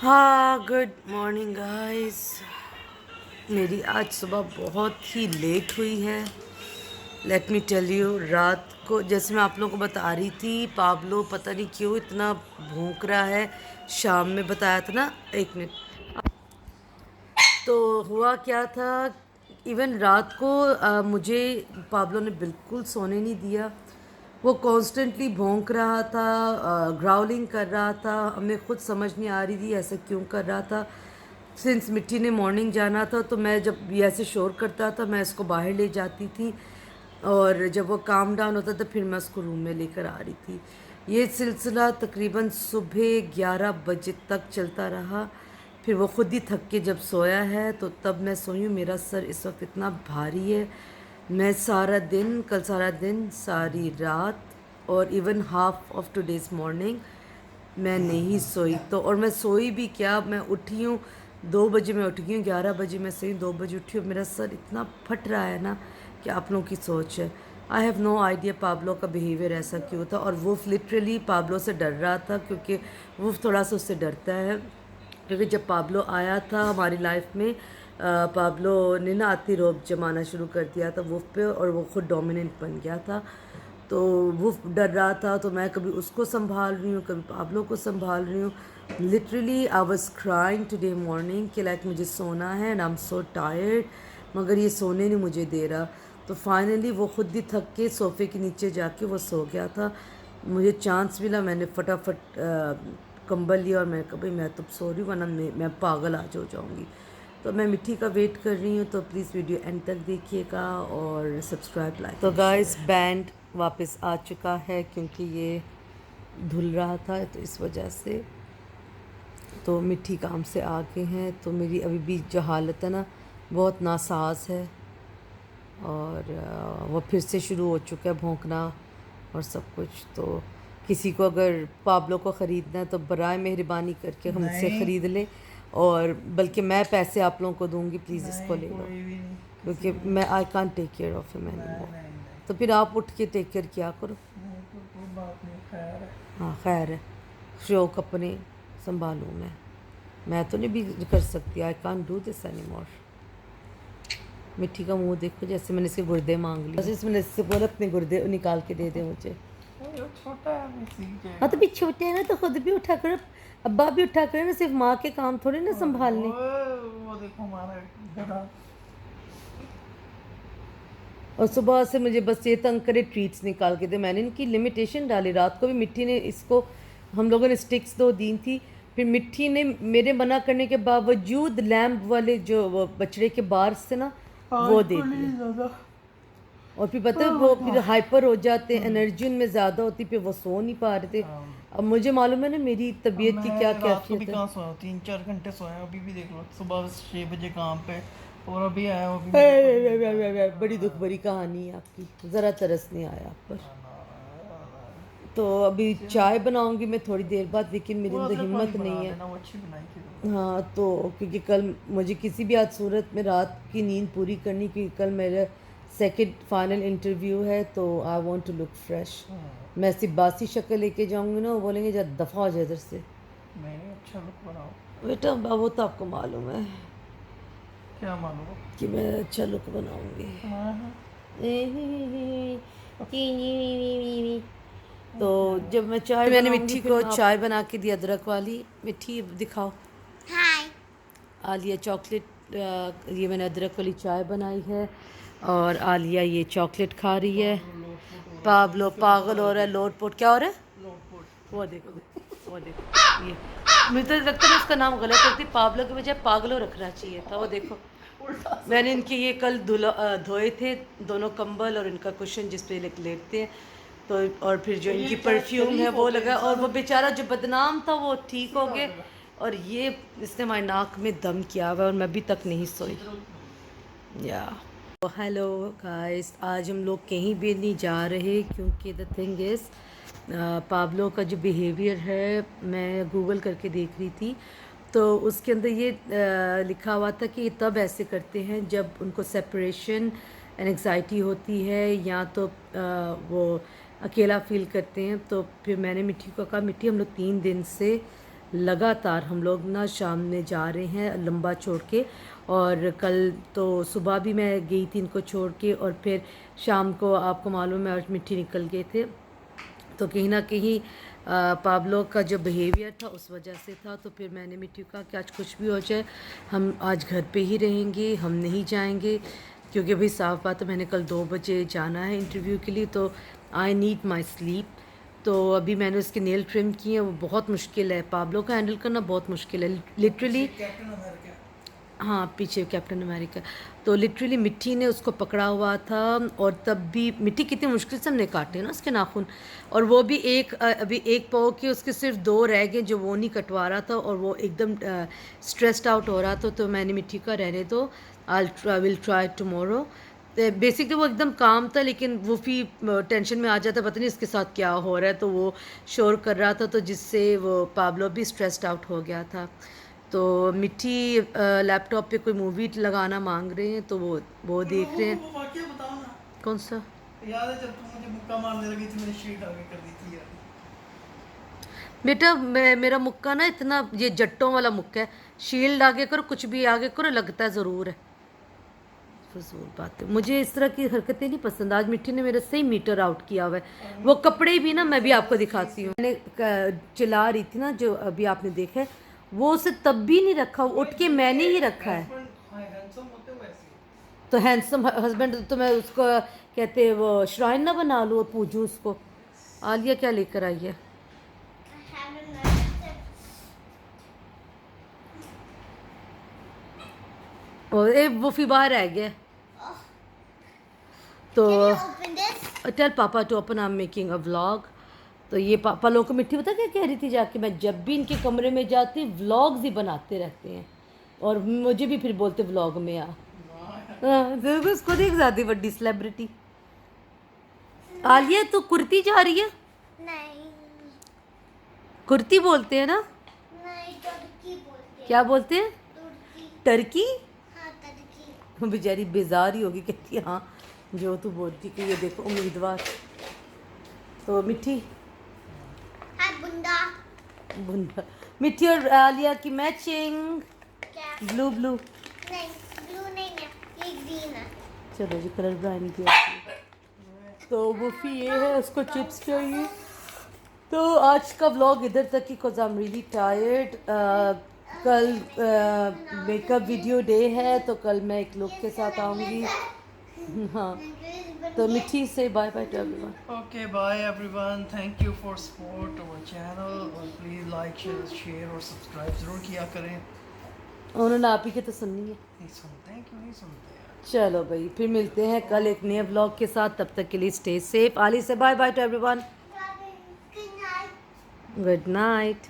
हाँ, good morning guys. मेरी आज सुबह बहुत ही लेट हुई है। लेट मी टेल यू, रात को जैसे मैं आप लोगों को बता रही थी, पाब्लो पता नहीं क्यों इतना भौंक रहा है। शाम में बताया था ना, एक मिनट। तो हुआ क्या था, इवन रात को मुझे पाब्लो ने बिल्कुल सोने नहीं दिया। वो कॉन्स्टेंटली भौंक रहा था, ग्राउलिंग कर रहा था। हमें खुद समझ नहीं आ रही थी ऐसा क्यों कर रहा था। सिंस मिट्टी ने मॉर्निंग जाना था तो मैं जब ये ऐसे शोर करता था मैं इसको बाहर ले जाती थी, और जब वो काम डाउन होता था फिर मैं उसको रूम में लेकर आ रही थी। ये सिलसिला तकरीबन सुबह 11 बजे तक चलता रहा। फिर वो खुद ही थक के जब सोया है तो तब मैं सोई हूँ। मेरा सर इस वक्त इतना भारी है। मैं सारा दिन, कल सारा दिन, सारी रात और even half of today's morning मैं नहीं सोई। तो और मैं सोई भी क्या, मैं उठी हूँ 2 बजे, मैं उठ गई हूँ 11 बजे, मैं सोई 2 बजे उठी हूँ। मेरा सर इतना फट रहा है ना कि आप लोगों की सोच है। I have no idea Pablo का बिहेवियर ऐसा क्यों था। और वुल्फ लिटरली पाब्लो से डर रहा था, क्योंकि वुल्फ थोड़ा सा उससे डरता है। क्योंकि जब पाब्लो आया था हमारी लाइफ में, पाब्लो ने ना आती रोब जमाना शुरू कर दिया था वुल्फ पे, और वो खुद डोमिनेंट बन गया था। तो वो डर रहा था, तो मैं कभी उसको संभाल रही हूँ, कभी पाब्लो को संभाल रही हूँ। Literally I was crying today morning कि लाइक मुझे सोना है and I am so tired, मगर ये सोने नहीं मुझे दे रहा। तो फाइनली वो खुद ही थक के सोफ़े के नीचे जाके वो सो गया था। मुझे चांस मिला, मैंने फटाफट कंबल लिया और मैं कभी मैं तो सो रही हूँ, वरना मैं पागल आज हो जाऊँगी। तो मैं मिट्टी का वेट कर रही हूँ, तो प्लीज़ वीडियो एंड तक देखिएगा और सब्सक्राइब लाइक। तो गाइस, बैंड वापस आ चुका है क्योंकि ये धुल रहा था तो इस वजह से। तो मिट्टी काम से आगे हैं, तो मेरी अभी भी जो हालत है ना बहुत नासाज है। और वो फिर से शुरू हो चुका है भौंकना और सब कुछ। तो किसी को अगर पाब्लो को ख़रीदना है तो बराए मेहरबानी करके हमसे ख़रीद लें, और बल्कि मैं पैसे आप लोगों को दूंगी, प्लीज़ इसको ले लो, क्योंकि मैं I can't take care of him anymore. तो फिर आप उठ के टेक केयर किया करो। हाँ, खैर है, शौक अपने संभालूँ मैं तो नहीं भी कर सकती। I can't do this anymore. मिट्टी का मुंह देखो, जैसे मैंने इसके गुर्दे मांग लिए। जैसे मैंने इससे बोला अपने गुर्दे निकाल के दे दे मुझे। छोटा है। हाँ तो भी छोटे हैं ना, तो खुद भी उठा कर, अब्बा भी उठा कर ना, सिर्फ माँ के काम थोड़े ना संभालने। वो देखो हमारा गधा। और सुबह से मुझे बस ये तंग करे ट्रीट्स निकाल के दे। मैंने इनकी लिमिटेशन डाली। रात को भी मिट्टी ने इसको, हम लोगों ने स्टिक्स 2 दी थी, फिर मिट्टी ने मेरे मना करने के बावजूद लैम्प वाले जो वो बछड़े के बार से ना वो दे दिए। और फिर पता है वो फिर हाइपर हो जाते हैं, एनर्जी उनमें ज़्यादा होती, फिर वो सो नहीं पा रहे थे। अब मुझे मालूम है ना मेरी तबीयत की क्या रात को भी कैफियत है। कहाँ सोया, 3-4 घंटे सोया। अभी भी देख लो, सुबह 6 बजे काम पे और अभी आया हूँ। बड़ी दुख भरी कहानी है आपकी, ज़रा तरस नहीं आया आप पर। तो अभी चाय बनाऊंगी मैं थोड़ी देर बाद, लेकिन मेरे वो अंदर अदरक वाली हिम्मत बना नहीं है। देना, वो अच्छी बनाई थी। हाँ, तो क्योंकि कल मुझे किसी भी आज सूरत में रात की नींद पूरी करनी, क्योंकि कल मेरा सेकंड फाइनल इंटरव्यू है, तो I want to look fresh. मैं ऐसी बासी शक्ल लेके जाऊंगी ना, वो बोलेंगे जा दफ़ा हो जाए इधर से। नहीं, अच्छा लुक बनाओ। बेटा वो तो आपको मालूम है क्या मालूम। कि मैं अच्छा लुक बनाऊंगी। तो जब मैं चाय, मैंने मिट्टी को चाय बना के दी अदरक वाली। मिट्टी दिखाओ। हाय। आलिया चॉकलेट, ये मैंने अदरक वाली चाय बनाई है, और आलिया ये चॉकलेट खा रही है। पाब्लो पागल हो रहा है, लोट पोट क्या हो रहा है। वो देखो, वो देखो, ये मुझे तो लगता है इसका नाम गलत होती, पाब्लो की बजाय पागलो रखना चाहिए था। वो देखो, मैंने इनके ये कल धोए थे दोनों कंबल और इनका कुशन जिस पे लेटते हैं। तो और फिर जो इनकी परफ्यूम है वो लगा, और वो बेचारा जो बदनाम था वो ठीक हो गए, और ये इसने हमारी नाक में दम किया हुआ है और मैं अभी तक नहीं सोई। या हेलो गाइस, आज हम लोग कहीं भी नहीं जा रहे, क्योंकि द थिंग इज़ पाब्लो का जो बिहेवियर है, मैं गूगल करके देख रही थी, तो उसके अंदर ये लिखा हुआ था कि ये तब ऐसे करते हैं जब उनको सेपरेशन एंग्जाइटी होती है, या तो वो अकेला फील करते हैं। तो फिर मैंने मिट्टी को कहा, मिट्टी हम लोग 3 दिन से लगातार हम लोग ना शाम में जा रहे हैं लंबा छोड़ के। और कल तो सुबह भी मैं गई थी इनको छोड़ के, और फिर शाम को आपको मालूम है आज मिट्टी निकल गए थे। तो कहीं ना कहीं पाब्लो का जो बिहेवियर था उस वजह से था। तो फिर मैंने मिट्टी को कहा कि आज कुछ भी हो जाए हम आज घर पे ही रहेंगे, हम नहीं जाएंगे, क्योंकि भाई साफ़ बात है मैंने कल 2 बजे जाना है इंटरव्यू के लिए, तो आई नीड माई स्लीप। तो अभी मैंने उसके नेल ट्रिम किए हैं, वो बहुत मुश्किल है, पाब्लो का हैंडल करना बहुत मुश्किल है लिटरली। Captain America. हाँ पीछे कैप्टन अमेरिका। तो लिटरली मिट्टी ने उसको पकड़ा हुआ था, और तब भी मिट्टी कितनी मुश्किल से हमने काटे ना उसके नाखून, और वो भी अभी एक पाव के उसके सिर्फ 2 रह गए जो वो नहीं कटवा रहा था, और वो एकदम स्ट्रेस्ड आउट हो रहा था। तो मैंने मिट्टी का रहने दो, I will try tomorrow. Basically वो एकदम काम था, लेकिन वो भी टेंशन में आ जाता, पता नहीं इसके साथ क्या हो रहा है, तो वो शोर कर रहा था, तो जिससे वो पाब्लो भी स्ट्रेस्ड आउट हो गया था। तो मिट्टी लैपटॉप पे कोई मूवी लगाना मांग रहे हैं, तो वो देख रहे हैं। वो वाकया बताओ ना। कौन सा? याद है जब तुम मुझे मुक्का मारने लगी थी, मैंने शीट आगे कर दी थी यार। बेटा मेरा मुक्का ना इतना ये जट्टों वाला मुक्का है, शील्ड आगे करो कुछ भी आगे करो लगता है ज़रूर है। फजूल बात है, मुझे इस तरह की हरकतें नहीं पसंद। आज मिट्टी ने मेरा सही मीटर आउट किया हुआ है। वो कपड़े भी ना मैं भी आपको दिखाती हूँ, मैंने चिल्ला रही थी ना जो अभी आपने देखा है, वो उसे तब भी नहीं रखा, उठ के मैंने ही रखा है। हैंडसम होते वैसे ही। तो हैंडसम हस्बैंड तो मैं उसको कहते वो श्राइन ना बना लूँ और पूजूँ उसको। आलिया क्या लेकर आई है? और वो फी बाहर रह गया, तो tell papa to open, I am making a vlog. तो ये पापा लोगों को मिट्टी पता क्या कह रही थी जाके, मैं जब भी इनके कमरे में जाती व्लॉग्स ही बनाते रहते हैं, और मुझे भी फिर बोलते व्लॉग में आ। तो उसको देख जाती बड़ी सेलिब्रिटी। आलिया तो कुर्ती जा रही है? नहीं कुर्ती बोलते हैं ना? नहीं, तुर्की बोलते हैं। क्या बोलते हैं? तुर्की। टर्की? हाँ, तुर्की। बेचारी बेजार ही होगी, कहती है हाँ जो तू बोलती कि ये देखो उम्मीदवार। तो मिट्टी हाँ, बुंदा। बुंदा मिट्टी और आलिया की मैचिंग क्या? Blue blue. नहीं, ब्लू नहीं है, ये ग्रीन है। चलो जी कलर ब्रांड किया। तो वुफी ये है, उसको चिप्स चाहिए। तो आज का व्लॉग इधर तक ही, because I am really tired. कल मेकअप वीडियो डे है, तो कल मैं एक लुक के साथ आऊँगी। हाँ तो मिट्टी से bye bye to everyone. Okay bye everyone, thank you for support our channel, और प्लीज़ लाइक शेयर और सब्सक्राइब ज़रूर किया करें। उन्होंने आप ही के तो सुननी है। नहीं सुनते हैं, क्यों नहीं सुनते यार। चलो भाई फिर मिलते हैं कल एक नए व्लॉग के साथ, तब तक के लिए स्टे सेफ। आली से bye bye to everyone, Good night. Good night.